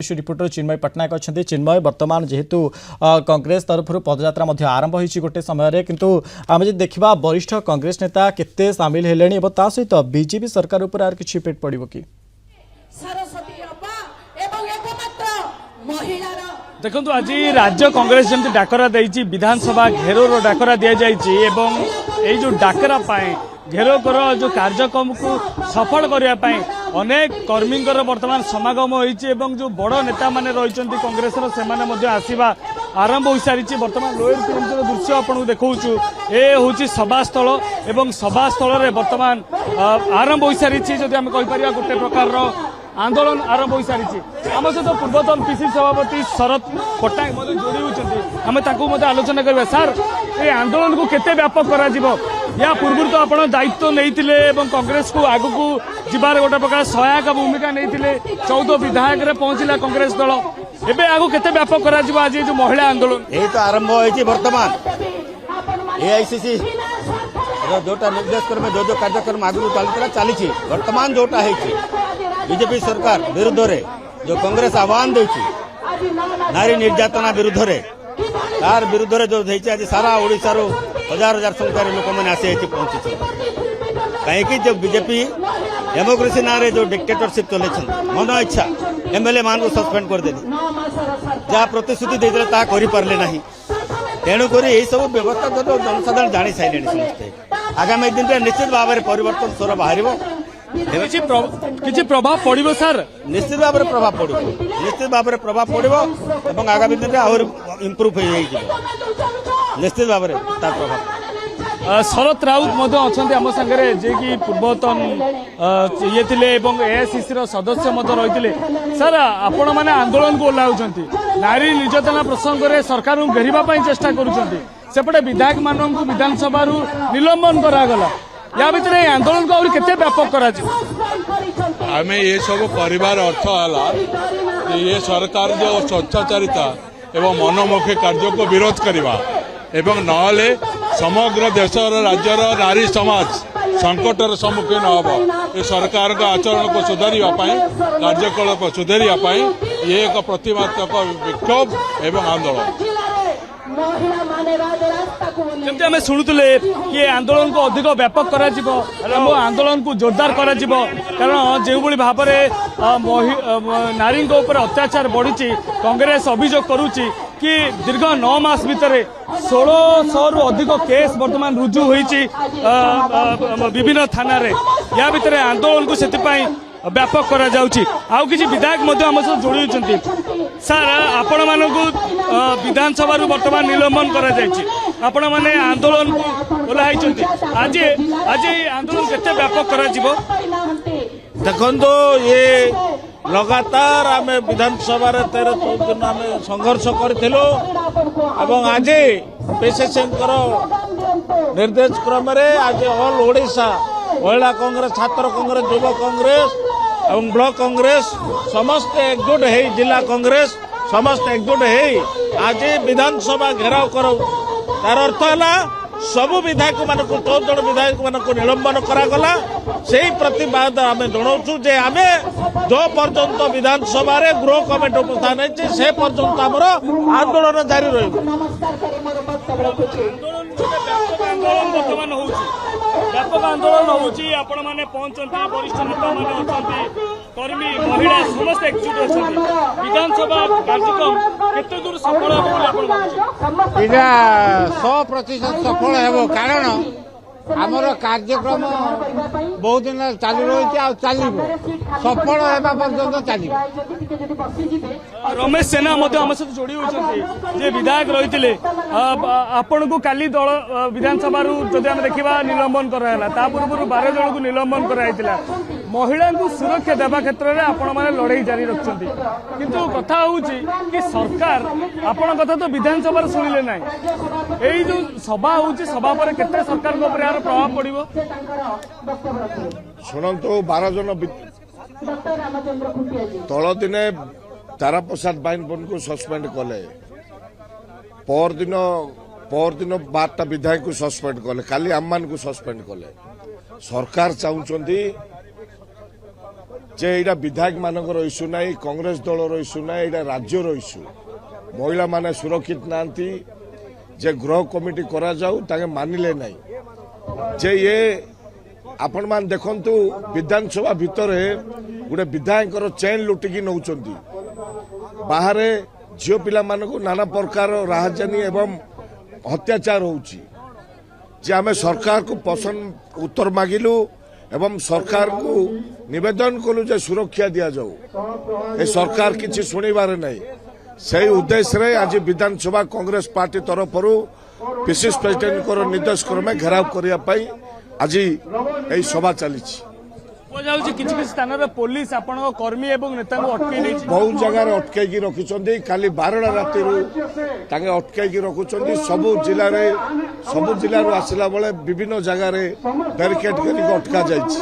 Reporter चिन्मय पट्टनायक अच्छा चिन्मय वर्तमान जेहेतु कांग्रेस तरफ पदयात्रा आरंभ हो गोटे समय किंतु आम जो देखा वरिष्ठ कांग्रेस नेता केते सामिल हेले सहित बीजेपी सरकार उपर आर किछि इफेक्ट पड़ो कि देखो आज राज्य कांग्रेस जमी डाकरा देती विधानसभा घेरोर डाकरा दि जाए जो डाकरा पाए घेरो कर जो कार्यक्रम को सफल करने अनेक कर्मी वर्तमान समागम होती जो बड़ नेता माने रही कांग्रेस से आसवा आरंभ हो सारी वर्तमान लोयर पिरंजर दृश्य आपको देखा ए हूँ सभास्थल एवं सभास्थल वर्तमान आरंभ हो सारी जदि आम कहीपर गोटे प्रकार आंदोलन आरंभ हो सारी आम सहित पूर्वतन पीसीसी सभापति शरद पट्टनायक जोड़ी होती आम आलोचना करवा सार ये आंदोलन को केते व्यापक करा जीवो या पूर्व तो आप दायित्व नहीं कांग्रेस को आग को जीवार गोटे प्रकार सहायक भूमिका नहीं 14 विधायक रे पहुंचला कांग्रेस दल एबे आगु केते व्यापक करा जीवो आज जो महिला आंदोलन यही तो आरंभ होती वर्तमान एआईसीसी जोटा निर्देश क्रम जो कार्यक्रम आगु चली वर्तमान जोटा है बीजेपी सरकार विरुद्ध रे जो कांग्रेस आह्वान देछि नारी निर्यातना विरुद्ध रे तार विरुद्ध रे जो देछि आज सारा ओडिसा रो हजार हजार संख्यार लोक मैंने आसी पहुंची कहीं जो बीजेपी डेमोक्रेसी ना रे जो डिक्टेटरशिप चले मन इच्छा एमएलए मान को सस्पेंड कर देली जहाँ प्रतिश्रुति देते ता करि पारले नहीं तेणुक यही सब व्यवस्था जो जनसाधारण जानी सारे समस्ते आगामी दिन में निश्चित भाव में परिवर्तन स्वर बाहर किसी प्रभाव पड़ो सर निश्चित भाव में प्रभाव पड़ो निश्चित भाव में प्रभाव पड़ो और आगामी दिन में आहरी इम्प्रूव हो निश्चित भाव में तार प्रभाव शरद राउत अच्छा आम सागर जे कि पूर्वतन ये थे एआईसीसी सदस्य रही सर आपण मैंने आंदोलन को ओह्लाउं नारी निर्यातना प्रसंग में सरकार को घेरवाई चेष्टा करपटे विधायक मान विधानसभा निलंबन करागला या भीतर आंदोलन को आहुरी केते व्यापक करा आमे ये सब परिवार अर्थ है ये सरकार जो स्वच्छाचारिता एवं मनोमुखी कार्य को विरोध करवा एवं नहले समग्र देशर राज्यर नारी समाज संकटर सम्मुखीन हम ये सरकार का आचरण को सुधारिया कार्यकलाप सुधारिया ये एक प्रतिमात्मक विक्षोभ एवं आंदोलन जमी आम शुणुले कि आंदोलन को अधिक व्यापक करा आंदोलन को जोरदार करा कारण जो भाव में नारी ऊपर अत्याचार बढ़ी कांग्रेस अभियोग करुच्ची कि दीर्घ 9 मास भितर 1600 रु अधिक केस वर्तमान रुजु होईची विभिन्न थाना रे या भितर आंदोलन को सेतिपाई व्यापक करा जाउची आउ किछि विधायक मध्य हम सब जोड़ी होचंती सर आपण मानकु विधानसभा रु वर्तमान निलंबन करा जायछि आपण माने आंदोलन को ओलाइचंती आज आज आंदोलन केते व्यापक करा जिवो देखो ये लगातार आम विधानसभा 13-14 दिन आम संघर्ष करूँ आज पीसीसी निर्देश क्रम आज ऑल ओडिशा महिला कांग्रेस छात्र कांग्रेस युवा कांग्रेस और ब्लॉक कांग्रेस समस्त एकजुट है जिला कांग्रेस समस्त एकजुट है आज विधानसभा घेराव कर तार अर्थ है सबु विधायक मान 14 विधायक मान निलंबन करागला से प्रतिवाद आम जनाऊँ जे आम जो पर्यंत विधानसभा गृह कमिटी उपस्थान है से पर्यंत आमर आंदोलन जारी व्यापक आंदोलन होची आपण माने पहुंचंती वरिष्ठ नेता माने अछंती कर्मी महिला समस्त एकजुट अछंती विधानसभा कार्यक्रम केते दूर सफल हो बोली आपण भाबुछन इजा 100% सफल हेबो कारण आमर कार्यक्रम बहुत दिन चालू रही चलो सफल होगा पर्यटन चलो रमेश सेना आम सहित जोड़ी होती विधायक रही आपण को काली दल विधानसभा जदि आम देखा निलंबन कराला पूर्व 12 जन को निलंबन कराइला महिला को सुरक्षा देवा क्षेत्र में आपण मैंने लड़ाई जारी रखिंट किंतु कथा हूँ कि सरकार आपण कथा तो विधानसभा शुणिले ना यही जो सभा हूँ सभा पर केते सरकार यार प्रभाव पड़ो शुणु 12 जन तल दिने तारा प्रसाद बाइन को सस्पेंड कले पर दिन 12टा विधायक को सस्पेंड कले काली आम मान को सस्पेंड कले सरकार चाहते যে এইটা বিধায়ক মানଙ୍କର ইস্যୁ ନାହିଁ কংগ্রেস দলর ইস্যু ନାହିଁ এইটা রাজ্যর ইস্যু মহিলা মানে সুরক্ষিত নাহাନ୍ତି যে গৃহ কমিটি করা যাও তাকে মানিলে নাই যে ইয়ে आपण मान देखंतु विधानसभा भितर गोटे विधायकर चेन लुटिकी नौचंती बाहर झील पिला मानक नाना प्रकार राहजानी एवं अत्याचार होउची जे आमे सरकार को पसंद उत्तर मागिलु एवं सरकार को निवेदन कलु जे सुरक्षा दिया जाऊ ए सरकार किछि सुनिबार नहीं से उद्देश्य रे आज विधानसभा कांग्रेस पार्टी तरफ पीसीसी प्रेसिडेंट को निर्देश क्रमे घेराव करिया पाई आज यही सभा चली କିଛି ସ୍ଥାନ ରେ ପୋଲିସ ଆପଣଙ୍କ କର୍ମୀ ଏବଂ ନେତାଙ୍କୁ ଅଟକେଇ ଦେଇଛି बहुत जगह अटकई रखिंट खाली 12 राति अटकई रखुंट सबु जिले आसला बेले विभिन्न जगार बैरिकेड कर अटका जाइए।